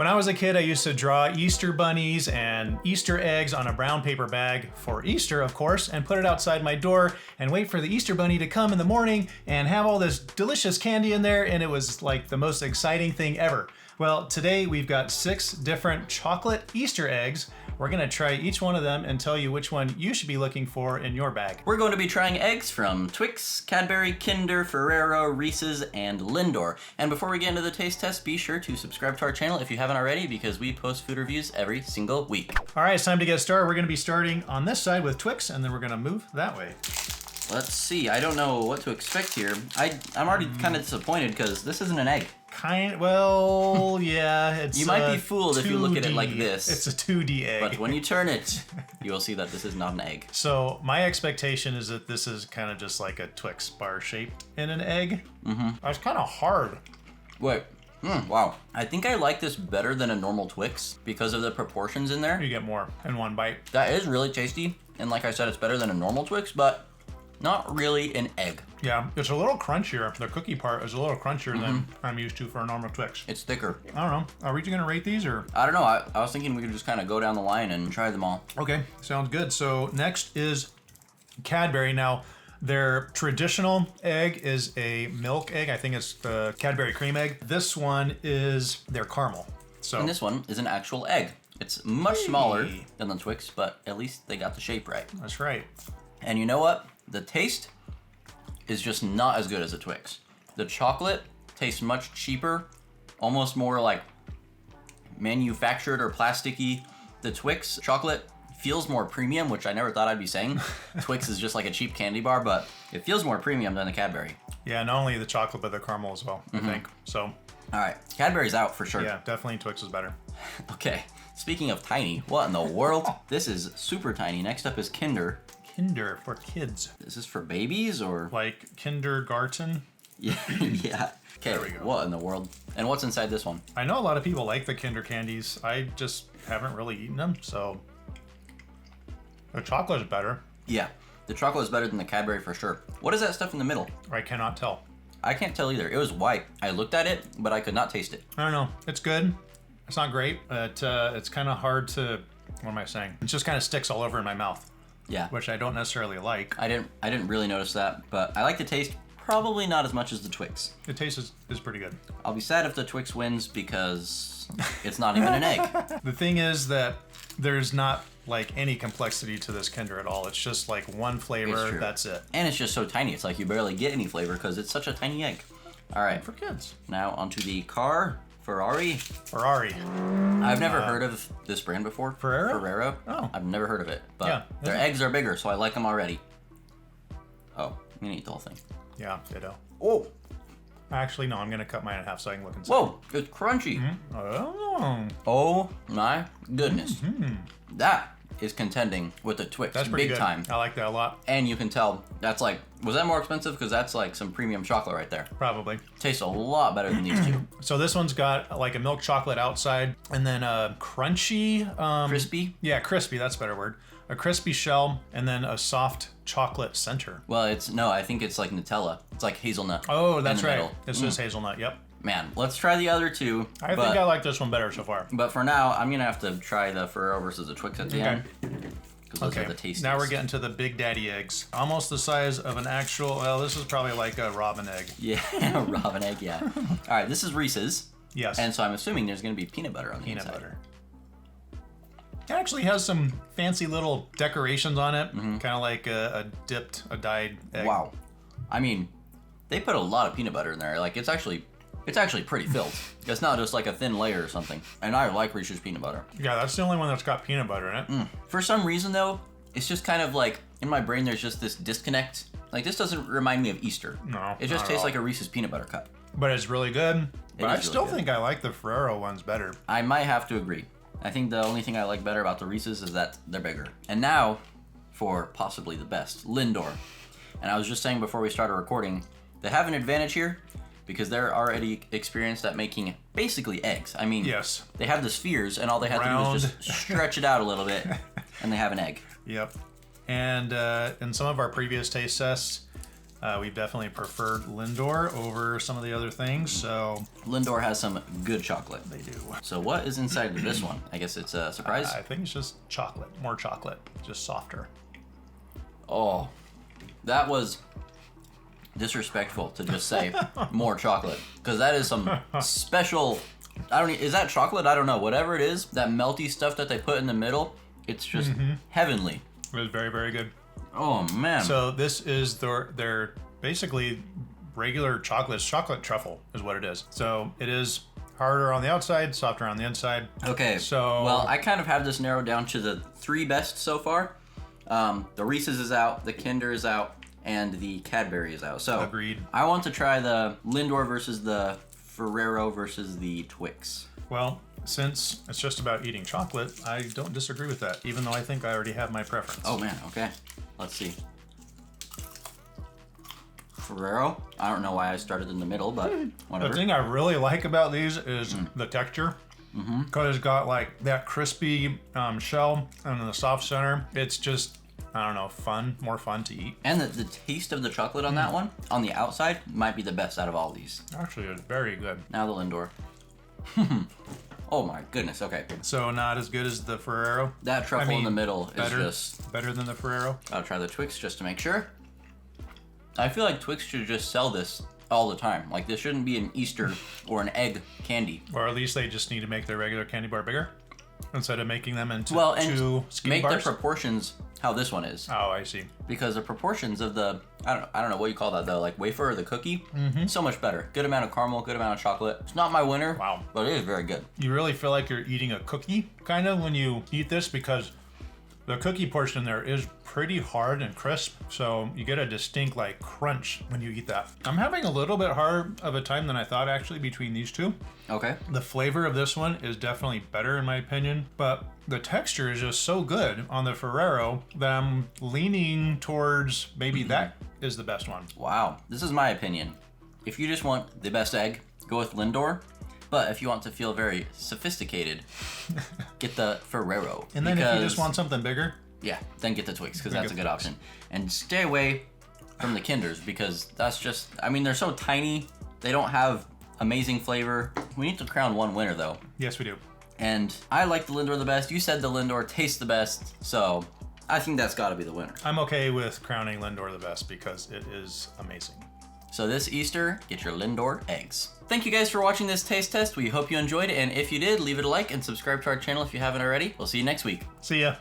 When I was a kid, I used to draw Easter bunnies and Easter eggs on a brown paper bag for Easter, of course, and put it outside my door and wait for the Easter bunny to come in the morning and have all this delicious candy in there, and it was like the most exciting thing ever. Well, today we've got 6 different chocolate Easter eggs. We're gonna try each one of them and tell you which one you should be looking for in your bag. We're going to be trying eggs from Twix, Cadbury, Kinder, Ferrero, Reese's, and Lindor. And before we get into the taste test, be sure to subscribe to our channel if you haven't already, because we post food reviews every single week. All right, it's time to get started. We're gonna be starting on this side with Twix, and then we're gonna move that way. Let's see, I don't know what to expect here. I'm already kind of disappointed because this isn't an egg. Well, yeah, it's You might be fooled if you look at it like this. It's a 2D egg. But when you turn it, you will see that this is not an egg. So my expectation is that this is kind of just like a Twix bar shaped in an egg. Mm-hmm. It's kind of hard. Wait. Wow. I think I like this better than a normal Twix because of the proportions in there. You get more in one bite. That is really tasty. And like I said, it's better than a normal Twix, but not really an egg. Yeah, it's a little crunchier. The cookie part is a little crunchier than I'm used to for a normal Twix. It's thicker. I don't know. Are we gonna rate these or? I don't know. I was thinking we could just kind of go down the line and try them all. Okay, sounds good. So next is Cadbury. Now, their traditional egg is a milk egg. I think it's the Cadbury cream egg. This one is their caramel. So. And this one is an actual egg. It's much smaller than the Twix, but at least they got the shape right. That's right. And you know what? The taste is just not as good as a Twix. The chocolate tastes much cheaper, almost more like manufactured or plasticky. The Twix chocolate feels more premium, which I never thought I'd be saying. Twix is just like a cheap candy bar, but it feels more premium than the Cadbury. Yeah, not only the chocolate, but the caramel as well, I think. So. All right, Cadbury's out for sure. Yeah, definitely Twix is better. Okay, speaking of tiny, what in the world? This is super tiny. Next up is Kinder. Kinder for kids. Is this for babies or? Like kindergarten? Yeah, yeah. Okay, There we go. What in the world? And what's inside this one? I know a lot of people like the Kinder candies. I just haven't really eaten them, so the chocolate is better. Yeah, the chocolate is better than the Cadbury for sure. What is that stuff in the middle? I cannot tell. I can't tell either. It was white. I looked at it, but I could not taste it. I don't know. It's good. It's not great, but it's kind of hard to, what am I saying? It just kind of sticks all over in my mouth. Yeah. Which I don't necessarily like. I didn't really notice that, but I like the taste. Probably not as much as the Twix. The taste is pretty good. I'll be sad if the Twix wins because it's not even an egg. The thing is that there's not like any complexity to this Kinder at all. It's just like one flavor, that's it. And it's just so tiny. It's like you barely get any flavor because it's such a tiny egg. All right. For kids. Now onto the car. Ferrari. I've never heard of this brand before. Ferrero? Oh. I've never heard of it, but Yeah, their eggs are bigger, so I like them already. Oh, I'm gonna eat the whole thing. Yeah, ditto. Oh. Actually, no, I'm going to cut mine in half so I can look inside. Whoa, it's crunchy. Oh. Oh my goodness. That is contending with the Twix. That's pretty big good. time. I like that a lot. And you can tell that's like, was that more expensive? Because that's like some premium chocolate right there. Probably. Tastes a lot better than these two. So this one's got like a milk chocolate outside and then a crunchy. Crispy? Yeah, crispy, that's a better word. A crispy shell and then a soft chocolate center. Well, I think it's like Nutella. It's like hazelnut. Oh, that's right. Middle. This is hazelnut, yep. Man, let's try the other two. I think I like this one better so far. But for now, I'm gonna have to try the Ferrero versus the Twix at the end. Because those are the tastiest. Now we're getting to the Big Daddy eggs. Almost the size of an actual, well, this is probably like a robin egg. Yeah, robin egg, yeah. All right, this is Reese's. Yes. And so I'm assuming there's gonna be peanut butter on the inside. Peanut butter. It actually has some fancy little decorations on it, kind of like a dyed egg. Wow. I mean, they put a lot of peanut butter in there. Like, it's actually pretty filled. It's not just like a thin layer or something. And I like Reese's peanut butter. Yeah, that's the only one that's got peanut butter in it. For some reason, though, it's just kind of like, in my brain, there's just this disconnect. Like, this doesn't remind me of Easter. No, it just tastes like a Reese's peanut butter cup. But it's really good. But I really still good. think I like the Ferrero ones better. I might have to agree. I think the only thing I like better about the Reese's is that they're bigger. And now, for possibly the best, Lindor. And I was just saying before we started recording, they have an advantage here because they're already experienced at making basically eggs. I mean, yes, they have the spheres and all they have to do is just stretch it out a little bit and they have an egg. Yep. And in some of our previous taste tests, We've definitely preferred Lindor over some of the other things, so... Lindor has some good chocolate. They do. So what is inside of this one? I guess it's a surprise? I think it's just chocolate. More chocolate. Just softer. Oh, that was disrespectful to just say more chocolate. Because that is some special... Is that chocolate? I don't know. Whatever it is, that melty stuff that they put in the middle, it's just heavenly. It was very, very good. Oh, man. So this is their basically regular chocolate. It's chocolate truffle is what it is. So it is harder on the outside, softer on the inside. Okay. So... Well, I kind of have this narrowed down to the 3 best so far. The Reese's is out, the Kinder is out, and the Cadbury is out. So Agreed. I want to try the Lindor versus the Ferrero versus the Twix. Well, since it's just about eating chocolate, I don't disagree with that, even though I think I already have my preference. Oh man, okay. Let's see. Ferrero. I don't know why I started in the middle, but whatever. The thing I really like about these is the texture. Because it's got like that crispy shell and then the soft center. It's just, I don't know, more fun to eat. And the taste of the chocolate on that one, on the outside, might be the best out of all these. Actually, it's very good. Now the Lindor. Oh my goodness, okay. So not as good as the Ferrero? That truffle in the middle is just... Better than the Ferrero? I'll try the Twix just to make sure. I feel like Twix should just sell this all the time. Like, this shouldn't be an Easter or an egg candy. Or at least they just need to make their regular candy bar bigger instead of making them into and skinny make bars. the proportions how this one is. Oh, I see. Because the proportions of the, I don't know what you call that though, like wafer or the cookie, so much better. Good amount of caramel, good amount of chocolate. It's not my winner, Wow. but it is very good. You really feel like you're eating a cookie, kind of, when you eat this, because the cookie portion in there is pretty hard and crisp, so you get a distinct like crunch when you eat that. I'm having a little bit harder of a time than I thought actually between these two. Okay. The flavor of this one is definitely better in my opinion, but the texture is just so good on the Ferrero that I'm leaning towards maybe that is the best one. Wow, this is my opinion. If you just want the best egg, go with Lindor. But if you want to feel very sophisticated, get the Ferrero. And then if you just want something bigger, yeah, then get the Twix, because that's a good option. And stay away from the Kinders, because that's just, I mean, they're so tiny. They don't have amazing flavor. We need to crown one winner, though. yes we do. And I like the Lindor the best. You said the Lindor tastes the best, so I think that's got to be the winner. I'm okay with crowning Lindor the best because it is amazing. So this Easter, get your Lindor eggs. Thank you guys for watching this taste test. We hope you enjoyed it, and if you did, leave it a like and subscribe to our channel if you haven't already. We'll see you next week. See ya.